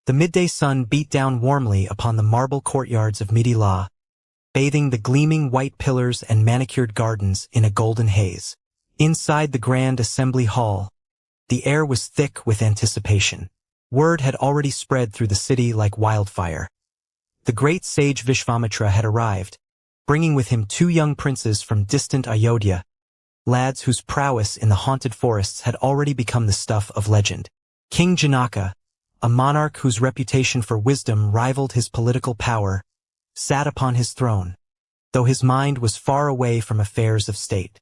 The midday sun beat down warmly upon the marble courtyards of Mithila, bathing the gleaming white pillars and manicured gardens in a golden haze. Inside the grand assembly hall, the air was thick with anticipation. Word had already spread through the city like wildfire. The great sage Vishwamitra had arrived, bringing with him 2 young princes from distant Ayodhya, lads whose prowess in the haunted forests had already become the stuff of legend. King Janaka, a monarch whose reputation for wisdom rivaled his political power, sat upon his throne, though his mind was far away from affairs of state.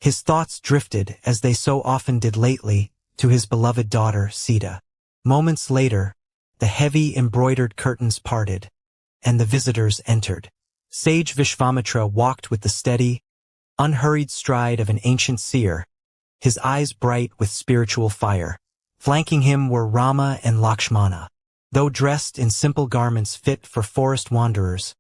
His thoughts drifted, as they so often did lately, to his beloved daughter, Sita. Moments later, the heavy embroidered curtains parted, and the visitors entered. Sage Vishwamitra walked with the steady, unhurried stride of an ancient seer, his eyes bright with spiritual fire. Flanking him were Rama and Lakshmana. Though dressed in simple garments fit for forest wanderers,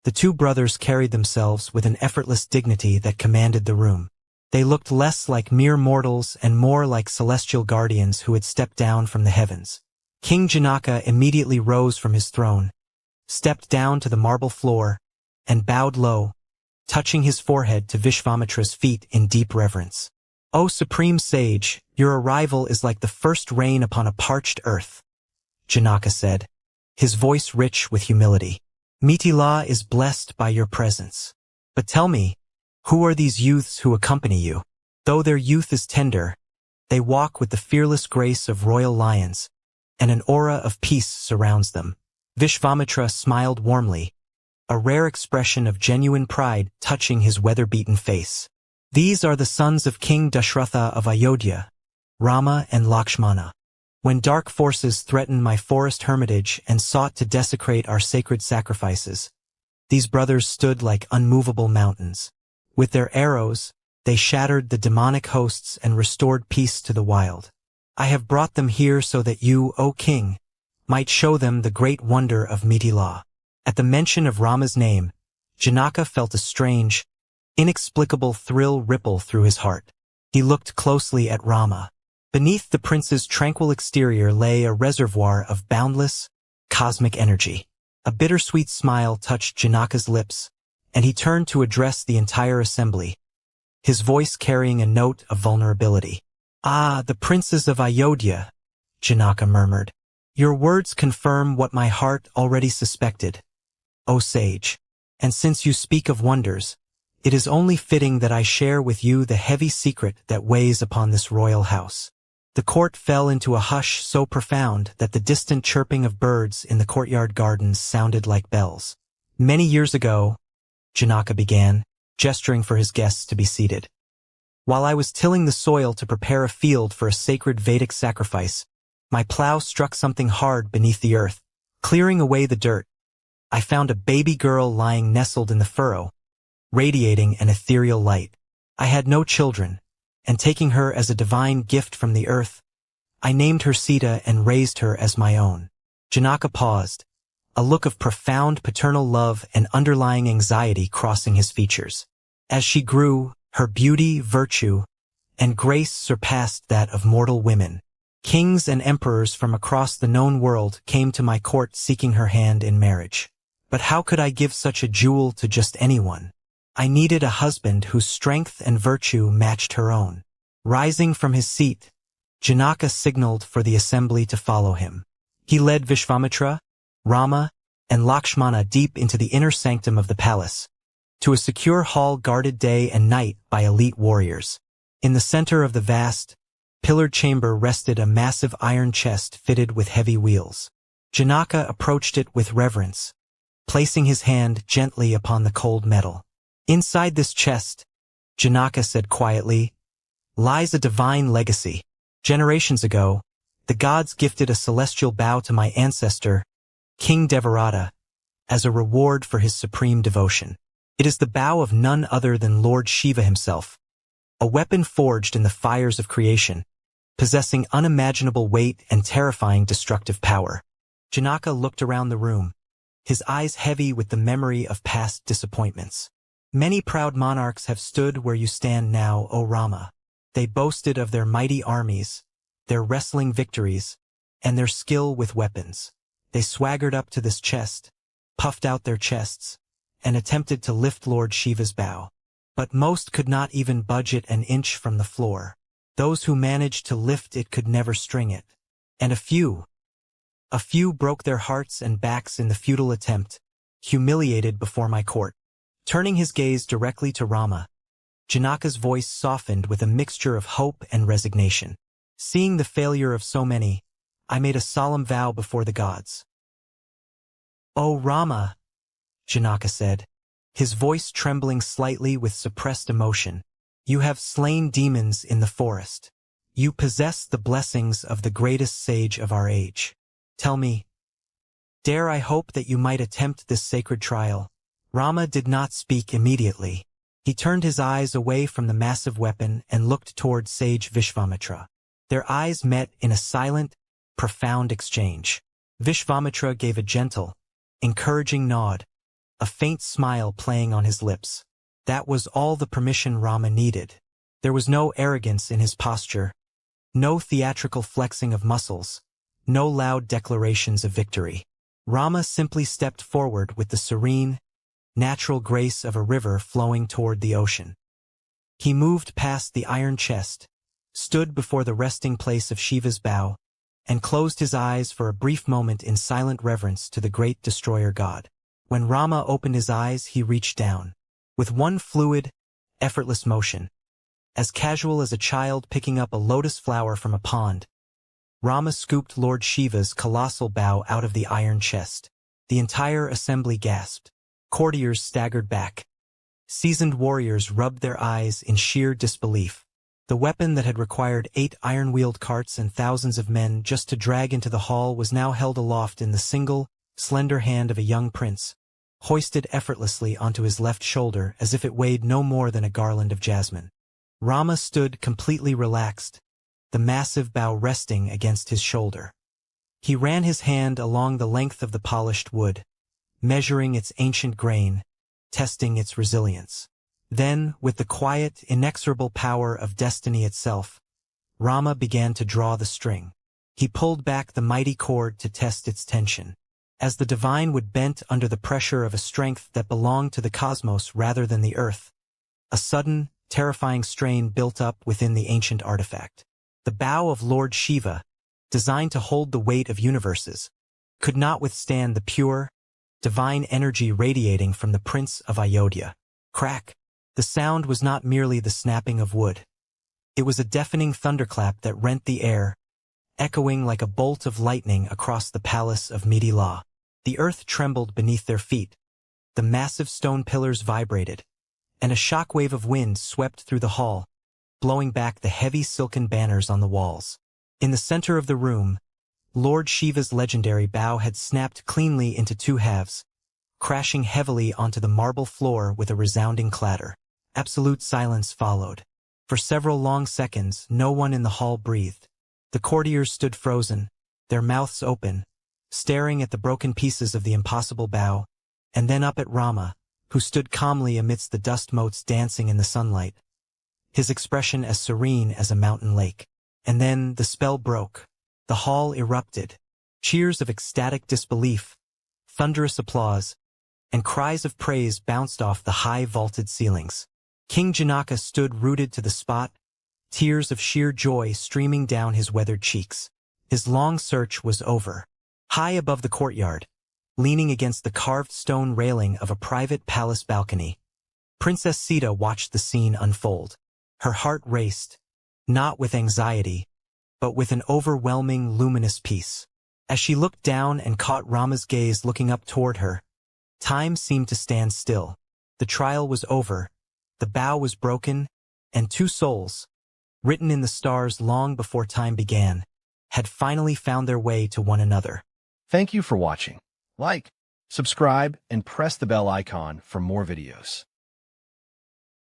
the 2 brothers carried themselves with an effortless dignity that commanded the room. They looked less like mere mortals and more like celestial guardians who had stepped down from the heavens. King Janaka immediately rose from his throne, stepped down to the marble floor, and bowed low, touching his forehead to Vishwamitra's feet in deep reverence. "O supreme sage, your arrival is like the first rain upon a parched earth," Janaka said, his voice rich with humility. "Mithila is blessed by your presence. But tell me, who are these youths who accompany you? Though their youth is tender, they walk with the fearless grace of royal lions, and an aura of peace surrounds them." Vishwamitra smiled warmly, a rare expression of genuine pride touching his weather-beaten face. "These are the sons of King Dashratha of Ayodhya, Rama and Lakshmana. When dark forces threatened my forest hermitage and sought to desecrate our sacred sacrifices, these brothers stood like unmovable mountains. With their arrows, they shattered the demonic hosts and restored peace to the wild. I have brought them here so that you, O king, might show them the great wonder of Mithila." At the mention of Rama's name, Janaka felt a strange, inexplicable thrill ripple through his heart. He looked closely at Rama. Beneath the prince's tranquil exterior lay a reservoir of boundless, cosmic energy. A bittersweet smile touched Janaka's lips, and he turned to address the entire assembly, his voice carrying a note of vulnerability. "Ah, the princes of Ayodhya," Janaka murmured. "Your words confirm what my heart already suspected, O sage. And since you speak of wonders, it is only fitting that I share with you the heavy secret that weighs upon this royal house." The court fell into a hush so profound that the distant chirping of birds in the courtyard gardens sounded like bells. "Many years ago," Janaka began, gesturing for his guests to be seated, "while I was tilling the soil to prepare a field for a sacred Vedic sacrifice, my plow struck something hard beneath the earth. Clearing away the dirt, I found a baby girl lying nestled in the furrow, radiating an ethereal light. I had no children, and taking her as a divine gift from the earth, I named her Sita and raised her as my own." Janaka paused, a look of profound paternal love and underlying anxiety crossing his features. As she grew, her beauty, virtue, and grace surpassed that of mortal women. Kings and emperors from across the known world came to my court seeking her hand in marriage. But how could I give such a jewel to just anyone? I needed a husband whose strength and virtue matched her own. Rising from his seat, Janaka signaled for the assembly to follow him. He led Vishwamitra, Rama, and Lakshmana deep into the inner sanctum of the palace, to a secure hall guarded day and night by elite warriors. In the center of the vast, pillared chamber rested a massive iron chest fitted with heavy wheels. Janaka approached it with reverence, placing his hand gently upon the cold metal. "Inside this chest," Janaka said quietly, "lies a divine legacy. Generations ago, the gods gifted a celestial bow to my ancestor, King Devarata, as a reward for his supreme devotion. It is the bow of none other than Lord Shiva himself, a weapon forged in the fires of creation, possessing unimaginable weight and terrifying destructive power." Janaka looked around the room, his eyes heavy with the memory of past disappointments. "Many proud monarchs have stood where you stand now, O Rama. They boasted of their mighty armies, their wrestling victories, and their skill with weapons. They swaggered up to this chest, puffed out their chests, and attempted to lift Lord Shiva's bow. But most could not even budge it an inch from the floor. Those who managed to lift it could never string it. And a few broke their hearts and backs in the futile attempt, humiliated before my court. Turning his gaze directly to Rama, Janaka's voice softened with a mixture of hope and resignation. Seeing the failure of so many, I made a solemn vow before the gods. "O Rama," Janaka said, his voice trembling slightly with suppressed emotion, "you have slain demons in the forest. You possess the blessings of the greatest sage of our age. Tell me, dare I hope that you might attempt this sacred trial?" Rama did not speak immediately. He turned his eyes away from the massive weapon and looked toward sage Vishwamitra. Their eyes met in a silent, profound exchange. Vishwamitra gave a gentle, encouraging nod, a faint smile playing on his lips. That was all the permission Rama needed. There was no arrogance in his posture, no theatrical flexing of muscles, no loud declarations of victory. Rama simply stepped forward with the serene, natural grace of a river flowing toward the ocean. He moved past the iron chest, stood before the resting place of Shiva's bow, and closed his eyes for a brief moment in silent reverence to the great destroyer god. When Rama opened his eyes, he reached down. With one fluid, effortless motion, as casual as a child picking up a lotus flower from a pond, Rama scooped Lord Shiva's colossal bow out of the iron chest. The entire assembly gasped. Courtiers staggered back. Seasoned warriors rubbed their eyes in sheer disbelief. The weapon that had required 8 iron-wheeled carts and thousands of men just to drag into the hall was now held aloft in the single, slender hand of a young prince, hoisted effortlessly onto his left shoulder as if it weighed no more than a garland of jasmine. Rama stood completely relaxed, the massive bow resting against his shoulder. He ran his hand along the length of the polished wood, measuring its ancient grain, testing its resilience. Then, with the quiet, inexorable power of destiny itself, Rama began to draw the string. He pulled back the mighty cord to test its tension. As the divine would bent under the pressure of a strength that belonged to the cosmos rather than the earth, a sudden, terrifying strain built up within the ancient artifact. The bow of Lord Shiva, designed to hold the weight of universes, could not withstand the pure, divine energy radiating from the Prince of Ayodhya. Crack! The sound was not merely the snapping of wood. It was a deafening thunderclap that rent the air, echoing like a bolt of lightning across the palace of Mithila. The earth trembled beneath their feet, the massive stone pillars vibrated, and a shockwave of wind swept through the hall, blowing back the heavy silken banners on the walls. In the center of the room, Lord Shiva's legendary bow had snapped cleanly into 2 halves, crashing heavily onto the marble floor with a resounding clatter. Absolute silence followed. For several long seconds, no one in the hall breathed. The courtiers stood frozen, their mouths open, staring at the broken pieces of the impossible bow, and then up at Rama, who stood calmly amidst the dust motes dancing in the sunlight, his expression as serene as a mountain lake. And then the spell broke. The hall erupted. Cheers of ecstatic disbelief, thunderous applause, and cries of praise bounced off the high vaulted ceilings. King Janaka stood rooted to the spot, tears of sheer joy streaming down his weathered cheeks. His long search was over. High above the courtyard, leaning against the carved stone railing of a private palace balcony, Princess Sita watched the scene unfold. Her heart raced, not with anxiety, but with an overwhelming, luminous peace. As she looked down and caught Rama's gaze looking up toward her, time seemed to stand still. The trial was over, the bow was broken, and 2 souls, written in the stars long before time began, had finally found their way to one another. Thank you for watching. Like, subscribe, and press the bell icon for more videos.